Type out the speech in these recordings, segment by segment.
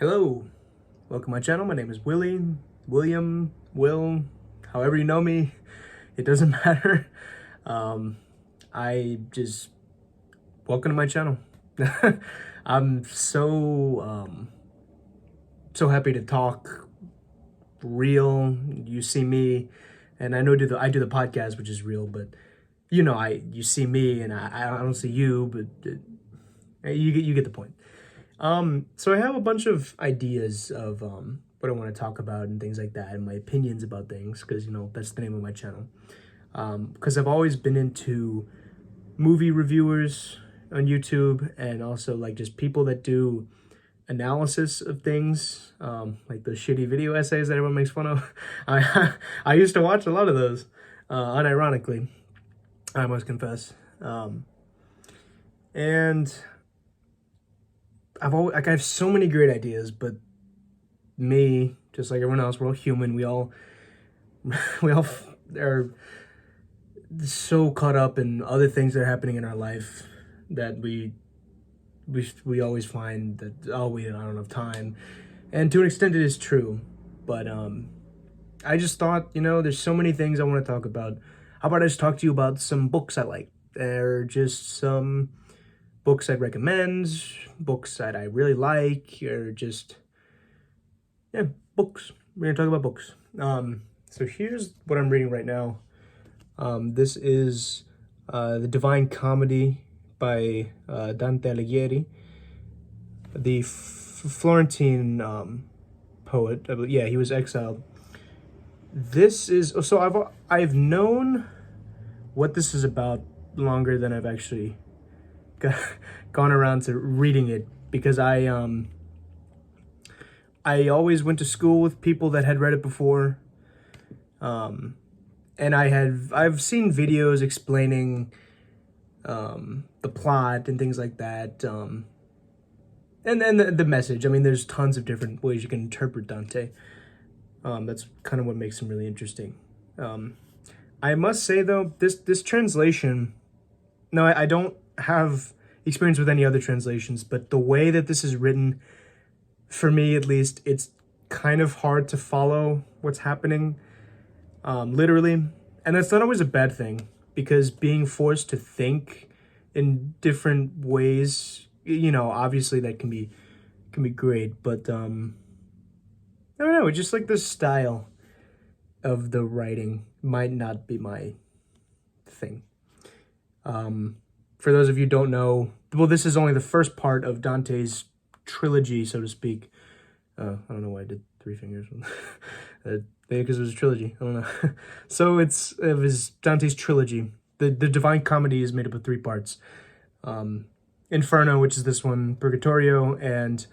Hello, welcome to my channel. My name is Will, however you know me, it doesn't matter. Um, I just, welcome to my channel. I'm so happy to talk real. You see me, and I know I do the podcast, which is real, but you see me, and I don't see you, but you get the point. So I have a bunch of ideas of what I want to talk about and things like that, and my opinions about things, because that's the name of my channel. Because I've always been into movie reviewers on YouTube, and also like just people that do analysis of things, like those shitty video essays that everyone makes fun of. I used to watch a lot of those, unironically, I must confess. And I have so many great ideas, but me, just like everyone else, we're all human. We all are so caught up in other things that are happening in our life that we always find that, oh, we don't have time, and to an extent it is true. But I just thought, there's so many things I want to talk about. How about I just talk to you about some books I like, or just some books I'd recommend, books that I really like, or just, yeah, books. We're gonna talk about books. So here's what I'm reading right now. This is The Divine Comedy by Dante Alighieri, the Florentine poet. Yeah, he was exiled. This is, so I've known what this is about longer than I've actually gone around to reading it, because I always went to school with people that had read it before, and I've seen videos explaining the plot and things like that, and then the message. I mean, there's tons of different ways you can interpret Dante. That's kind of what makes him really interesting. I must say though, this translation, no, I don't have experience with any other translations, but the way that this is written, for me at least, it's kind of hard to follow what's happening, literally. And that's not always a bad thing, because being forced to think in different ways, obviously that can be great, but I don't know, it's just like the style of the writing might not be my thing. For those of you who don't know, well, this is only the first part of Dante's trilogy, so to speak. I don't know why I did three fingers. Maybe because it was a trilogy. I don't know. So it was Dante's trilogy. The Divine Comedy is made up of three parts. Inferno, which is this one, Purgatorio, and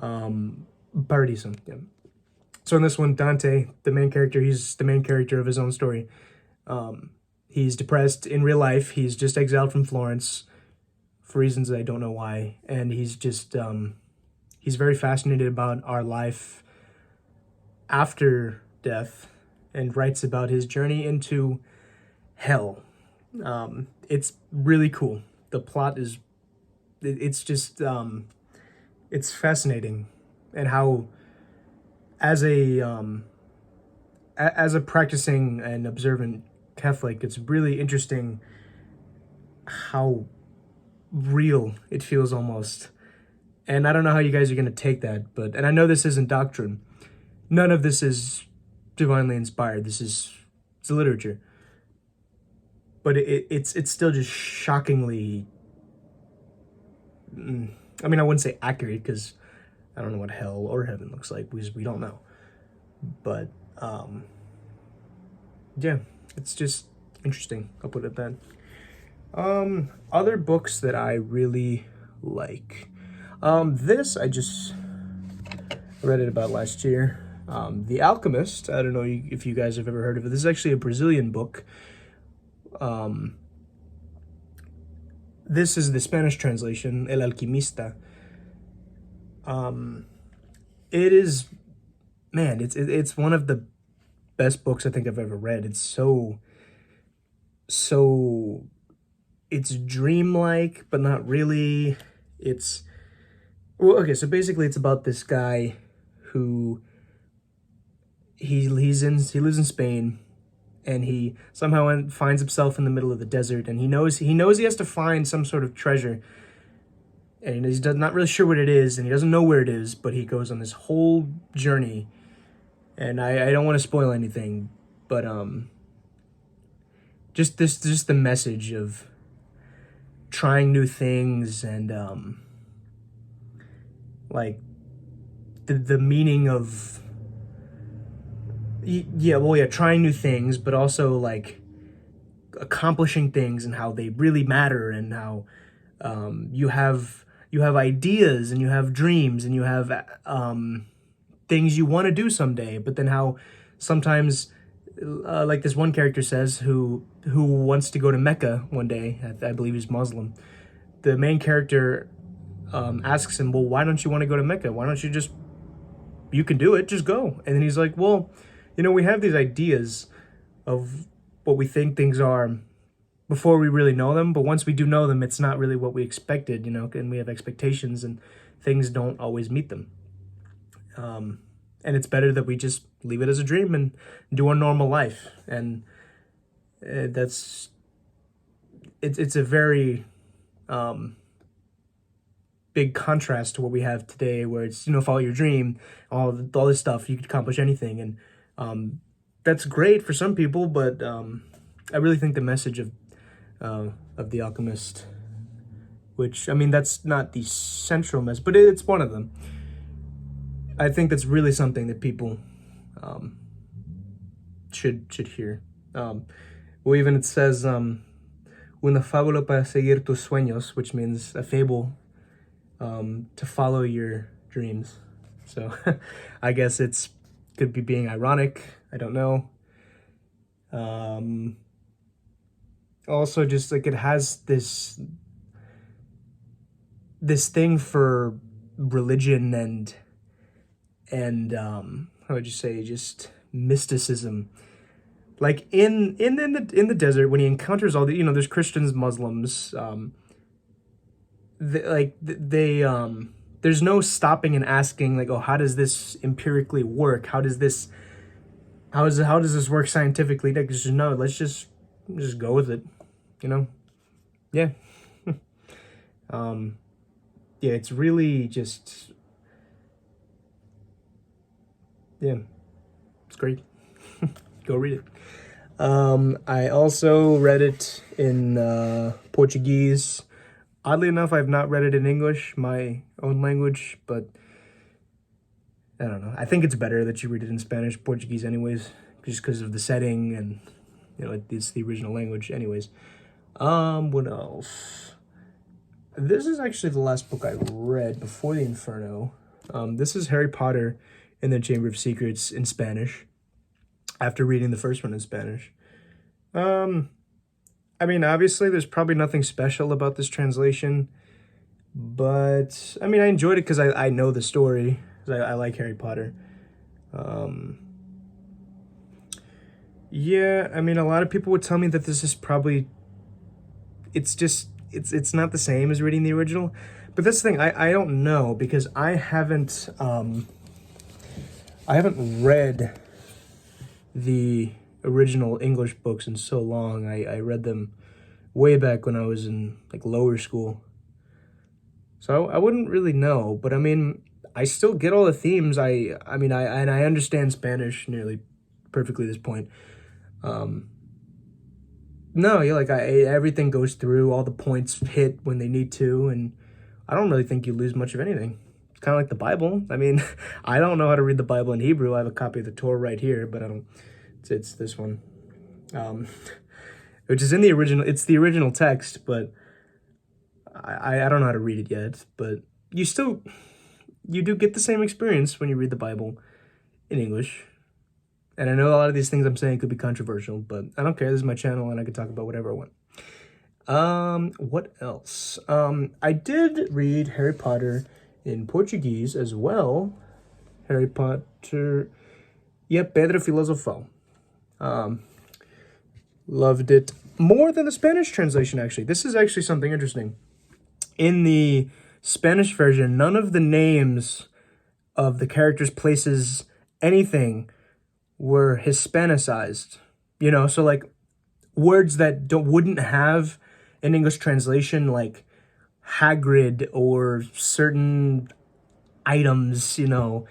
Paradiso. Yeah. So in this one, Dante, the main character, he's the main character of his own story. He's depressed in real life. He's just exiled from Florence for reasons I don't know why. And he's just, he's very fascinated about our life after death, and writes about his journey into hell. It's really cool. The plot is, it's just, it's fascinating. And how, as a practicing and observant Catholic, it's really interesting how real it feels almost. And I don't know how you guys are going to take that, and I know this isn't doctrine. None of this is divinely inspired. It's literature. But it's still just shockingly, I mean, I wouldn't say accurate, because I don't know what hell or heaven looks like, because we don't know. But yeah, it's just interesting. I'll put it that. Other books that I really like. This I just read it about last year. The Alchemist. I don't know if you guys have ever heard of it. This is actually a Brazilian book. This is the Spanish translation, El Alquimista. It is, man, it's one of the best books I think I've ever read. It's so, it's dreamlike, but not really. It's Well, okay, so basically it's about this guy who he lives in Spain, and he somehow finds himself in the middle of the desert, and he knows he has to find some sort of treasure, and he's not really sure what it is, and he doesn't know where it is, but he goes on this whole journey, and I don't want to spoil anything, but just the message of trying new things, and like the meaning of trying new things, but also like accomplishing things and how they really matter, and how you have ideas, and you have dreams, and you have things you want to do someday, but then how sometimes like this one character says, who wants to go to Mecca one day. I believe he's Muslim. The main character asks him, well, why don't you want to go to Mecca? Why don't you just, you can do it, just go. And then he's like, well, we have these ideas of what we think things are before we really know them, but once we do know them, it's not really what we expected, and we have expectations, and things don't always meet them. And it's better that we just leave it as a dream and do our normal life. And it's a very big contrast to what we have today, where it's, follow your dream, all this stuff, you could accomplish anything. And that's great for some people, but I really think the message of The Alchemist, which, that's not the central message, but it's one of them. I think that's really something that people should hear. Well, even it says, una fábula para seguir tus sueños, which means a fable to follow your dreams. So I guess could be being ironic. I don't know. Also, just like it has this thing for religion and how would you say, just mysticism. Like in the desert, when he encounters all the, there's Christians, Muslims, there's no stopping and asking, like, oh, how does this empirically work? How does this work scientifically? Like, just no, let's just go with it, yeah. Yeah, it's really just, yeah, it's great. Go read it. I also read it in Portuguese. Oddly enough, I've not read it in English, my own language, but I don't know. I think it's better that you read it in Spanish, Portuguese anyways, just because of the setting, and it's the original language anyways. What else? This is actually the last book I read before the Inferno. This is Harry Potter and the Chamber of Secrets in Spanish, after reading the first one in Spanish. Obviously, there's probably nothing special about this translation, but, I enjoyed it because I know the story, because I like Harry Potter. Yeah, a lot of people would tell me that this is probably, it's not the same as reading the original, but that's the thing, I don't know, because I haven't read the original English books in so long. I read them way back when I was in like lower school, so I wouldn't really know, but I still get all the themes. I understand Spanish nearly perfectly at this point. No, yeah, like everything goes through, all the points hit when they need to, and I don't really think you lose much of anything. It's kind of like the Bible. I don't know how to read the Bible in Hebrew. I have a copy of the Torah right here, but I don't. It's this one, which is in the original. It's the original text, but I don't know how to read it yet. But you do get the same experience when you read the Bible in English. And I know a lot of these things I'm saying could be controversial, but I don't care. This is my channel, and I can talk about whatever I want. What else? I did read Harry Potter in Portuguese as well. Harry Potter, Pedra Filosofal. Loved it more than the Spanish translation, actually. This is actually something interesting. In the Spanish version, none of the names of the characters, places, anything were Hispanicized. You know, so like words that wouldn't have an English translation, like Hagrid, or certain items, you know,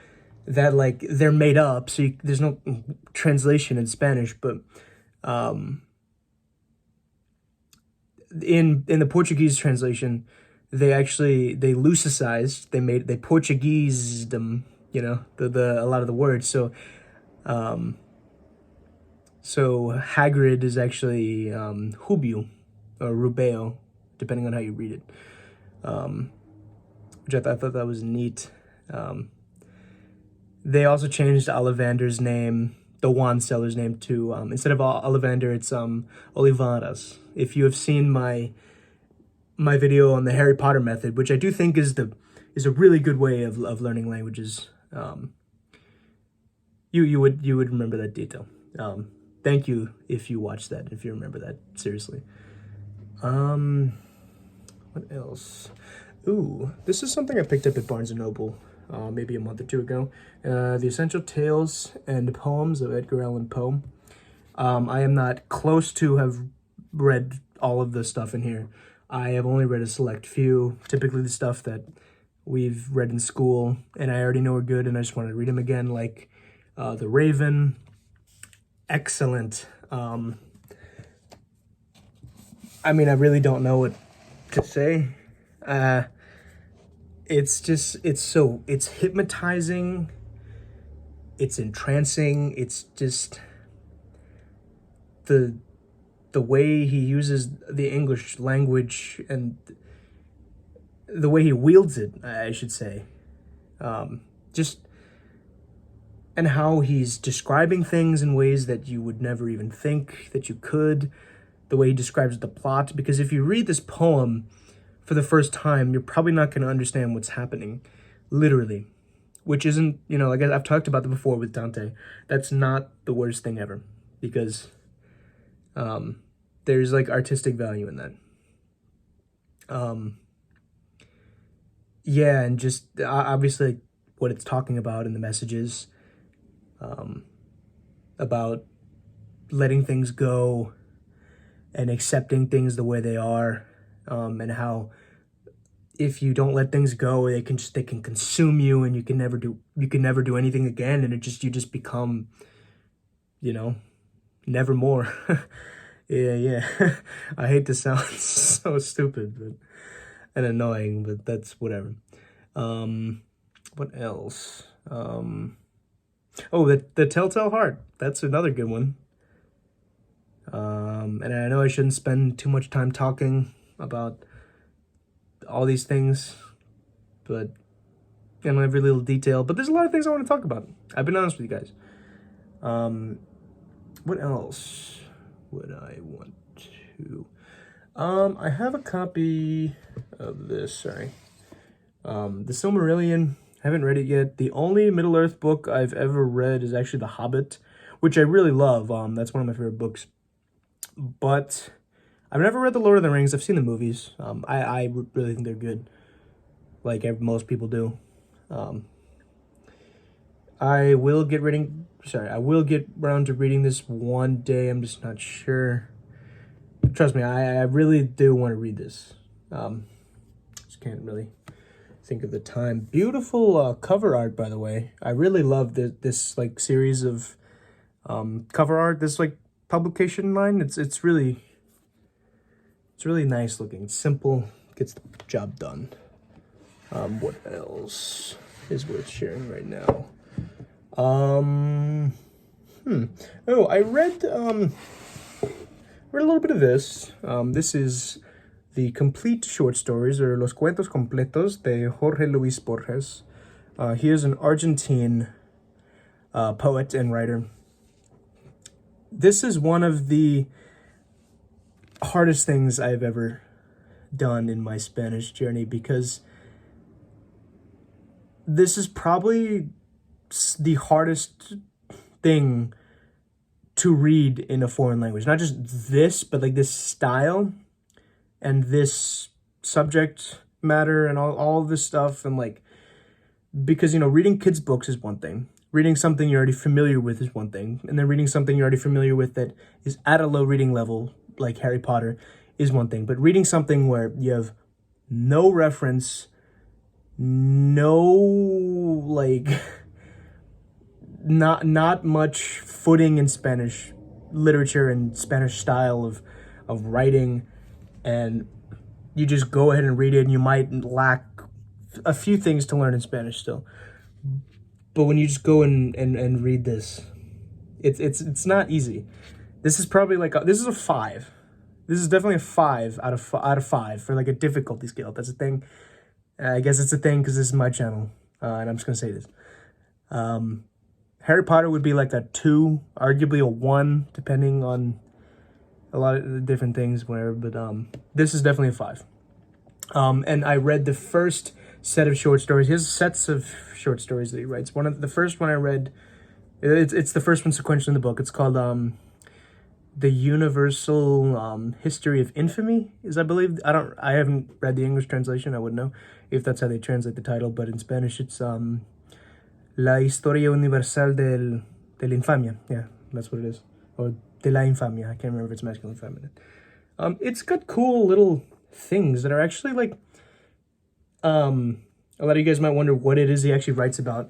that like they're made up, so there's no translation in Spanish. But in the Portuguese translation, they Lucicized, they Portuguesed them, you know, the a lot of the words. So Hagrid is actually Rubio or Rubeo, depending on how you read it. Which I thought that was neat. They also changed Ollivander's name, the wand seller's name, to instead of Ollivander, it's Olivaras. If you have seen my video on the Harry Potter method, which I do think is a really good way of learning languages, you would remember that detail. Thank you if you watched that, if you remember that, seriously. What else? Ooh, this is something I picked up at Barnes & Noble maybe a month or two ago. The Essential Tales and Poems of Edgar Allan Poe. I am not close to have read all of the stuff in here. I have only read a select few, typically the stuff that we've read in school, and I already know are good, and I just want to read them again, like The Raven. Excellent. I mean, I really don't know what to say. It's hypnotizing, it's entrancing, it's just the way he uses the English language and the way he wields it, I should say. And how he's describing things in ways that you would never even think that you could, the way he describes the plot, because if you read this poem for the first time, you're probably not going to understand what's happening, literally, which isn't, you know, like I've talked about that before with Dante. That's not the worst thing ever, because there's like artistic value in that. Yeah, and just obviously what it's talking about in the messages, about letting things go and accepting things the way they are, and how if you don't let things go, they can consume you, and you can never do anything again, and you just become, you know, nevermore. Yeah. I hate to sound so stupid and annoying, but that's whatever. What else? Oh, the Telltale Heart. That's another good one. And I know I shouldn't spend too much time talking about all these things, but in every little detail. But there's a lot of things I want to talk about. I've been honest with you guys. What else would I want to? I have a copy of this. Sorry, The Silmarillion. Haven't read it yet. The only Middle-earth book I've ever read is actually The Hobbit, which I really love. That's one of my favorite books. But I've never read The Lord of the Rings. I've seen the movies. I really think they're good, like most people do. I will get around to reading this one day. I'm just not sure. Trust me, I really do want to read this. Just can't really think of the time. Beautiful cover art, by the way. I really love this like series of cover art. This like publication line. It's really nice looking. It's simple, gets the job done. What else is worth sharing right now? Oh, I read a little bit of this. This is the complete short stories, or Los Cuentos Completos de Jorge Luis Borges. He is an Argentine poet and writer. This is one of the hardest things I've ever done in my Spanish journey, because this is probably the hardest thing to read in a foreign language. Not just this, but like this style and this subject matter and all this stuff, and like, because, you know, reading kids' books is one thing. Reading something you're already familiar with is one thing. And then reading something you're already familiar with that is at a low reading level, like Harry Potter, is one thing. But reading something where you have no reference, no, like, not much footing in Spanish literature and Spanish style of writing, and you just go ahead and read it, and you might lack a few things to learn in Spanish still. But when you just go and read this, it's not easy. This is probably like this is a 5. This is definitely a 5 out of 5 for like a difficulty scale. That's a thing. I guess it's a thing because this is my channel, and I'm just gonna say this. Harry Potter would be like a 2, arguably a 1, depending on a lot of the different things. Where, but this is definitely a 5. And I read the first set of short stories. He has sets of short stories that he writes. The first one I read, it's the first one sequentially in the book. It's called The Universal History of Infamy, is, I believe. I haven't read the English translation. I wouldn't know if that's how they translate the title, but in Spanish it's La Historia Universal de la Infamia. Yeah, that's what it is. Or de la Infamia. I can't remember if it's masculine or feminine. It's got cool little things that are actually like, a lot of you guys might wonder what it is he actually writes about.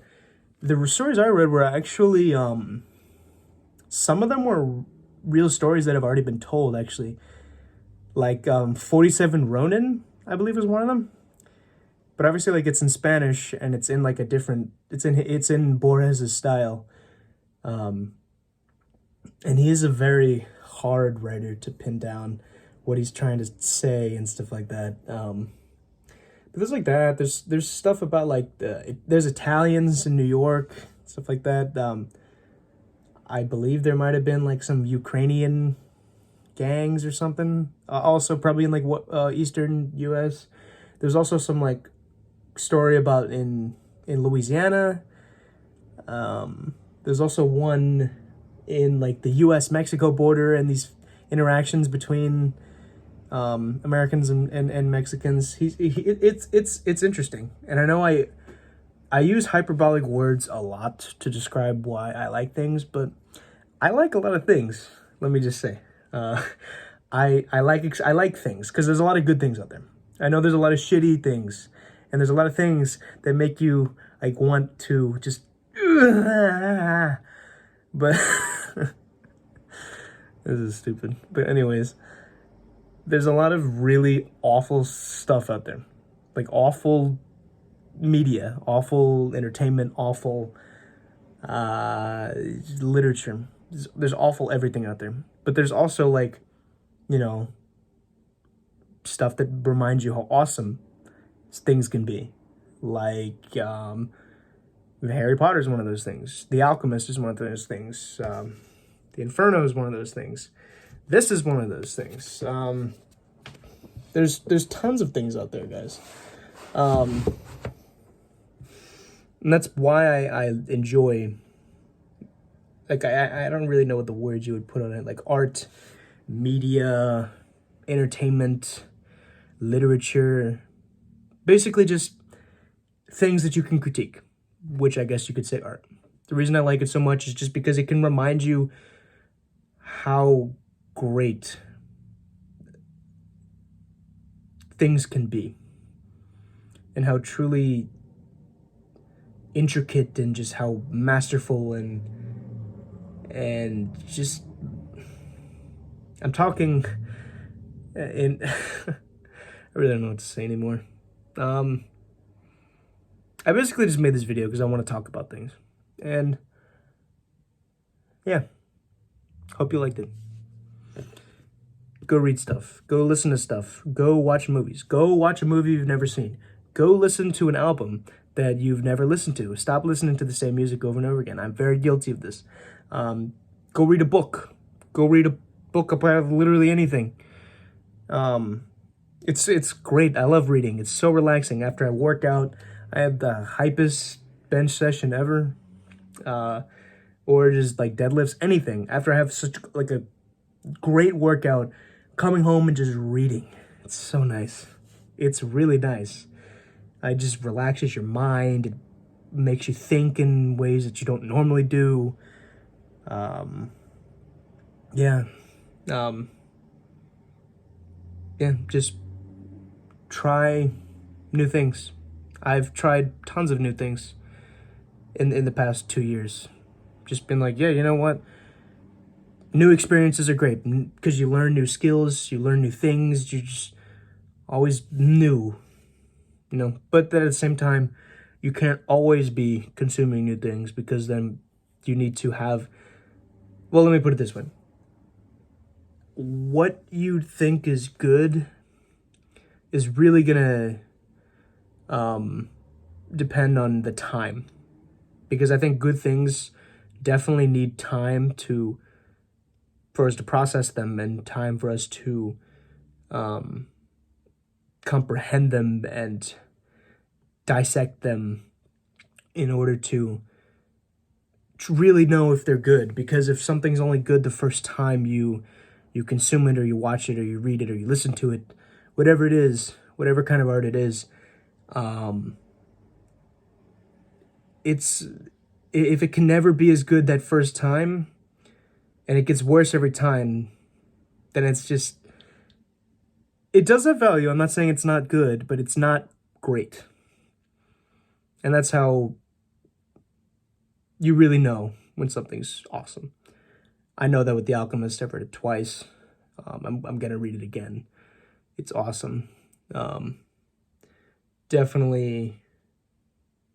The stories I read were actually, some of them were real stories that have already been told, actually. Like, 47 Ronin, I believe, is one of them. But obviously, like, it's in Spanish, and it's in like a different, it's in Borges' style. And he is a very hard writer to pin down what he's trying to say and stuff like that. But there's like that. There's stuff about like there's Italians in New York, stuff like that. I believe there might have been like some Ukrainian gangs or something. Also probably in like Eastern U.S. There's also some like story about in Louisiana. There's also one in like the U.S.-Mexico border and these interactions between Americans and Mexicans. It's interesting, and I know I use hyperbolic words a lot to describe why I like things, but I like a lot of things. Let me just say, I like things because there's a lot of good things out there. I know there's a lot of shitty things, and there's a lot of things that make you like want to just, but this is stupid. But anyways, there's a lot of really awful stuff out there. Like awful media, awful entertainment, awful literature. There's awful everything out there. But there's also like, you know, stuff that reminds you how awesome things can be. Like Harry Potter is one of those things. The Alchemist is one of those things. The Inferno is one of those things. This is one of those things. There's tons of things out there, guys. And that's why I enjoy, like, I don't really know what the words you would put on it, like art, media, entertainment, literature, basically just things that you can critique, which I guess you could say art. The reason I like it so much is just because it can remind you how great things can be and how truly intricate and just how masterful and just, I'm talking in I really don't know what to say anymore. I basically just made this video because I want to talk about things, and yeah, hope you liked it. Go read stuff, go listen to stuff, go watch movies, go watch a movie you've never seen, go listen to an album that you've never listened to. Stop listening to the same music over and over again. I'm very guilty of this. Go read a book. Go read a book about literally anything. It's great. I love reading. It's so relaxing. After I work out, I have the hypest bench session ever. Or just like deadlifts, anything. After I have such like a great workout, coming home and just reading. It's so nice. It's really nice. It just relaxes your mind. It makes you think in ways that you don't normally do. Yeah. Yeah, just try new things. I've tried tons of new things in the past 2 years. Just been like, yeah, you know what? New experiences are great because you learn new skills, you learn new things, you just always new, But then at the same time, you can't always be consuming new things because then you need to have, well, let me put it this way. What you think is good is really gonna depend on the time, because I think good things definitely need time for us to process them and time for us to comprehend them and dissect them in order to really know if they're good. Because if something's only good the first time you consume it, or you watch it, or you read it, or you listen to it, whatever it is, whatever kind of art it is, it's if it can never be as good that first time and it gets worse every time, then it does have value. I'm not saying it's not good, but it's not great. And that's how you really know when something's awesome. I know that with The Alchemist. I've read it twice. I'm gonna read it again. It's awesome. Definitely,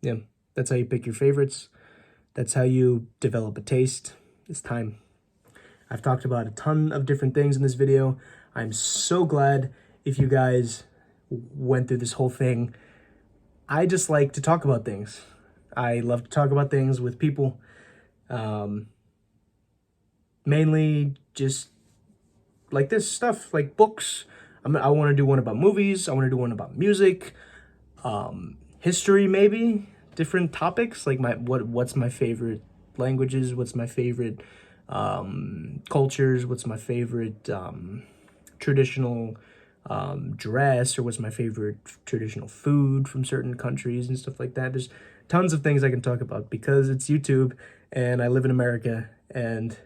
yeah, that's how you pick your favorites. That's how you develop a taste. It's time. I've talked about a ton of different things in this video. I'm so glad if you guys went through this whole thing. I just like to talk about things. I love to talk about things with people. Mainly just like this stuff, like books. I want to do one about movies. I want to do one about music, history, maybe different topics, like what's my favorite languages, what's my favorite cultures, what's my favorite traditional dress, or what's my favorite traditional food from certain countries and stuff like that. There's tons of things I can talk about because it's YouTube and I live in America, and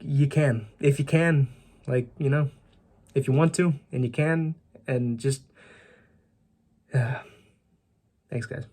you can, if you can, if you want to and you can, and just thanks guys.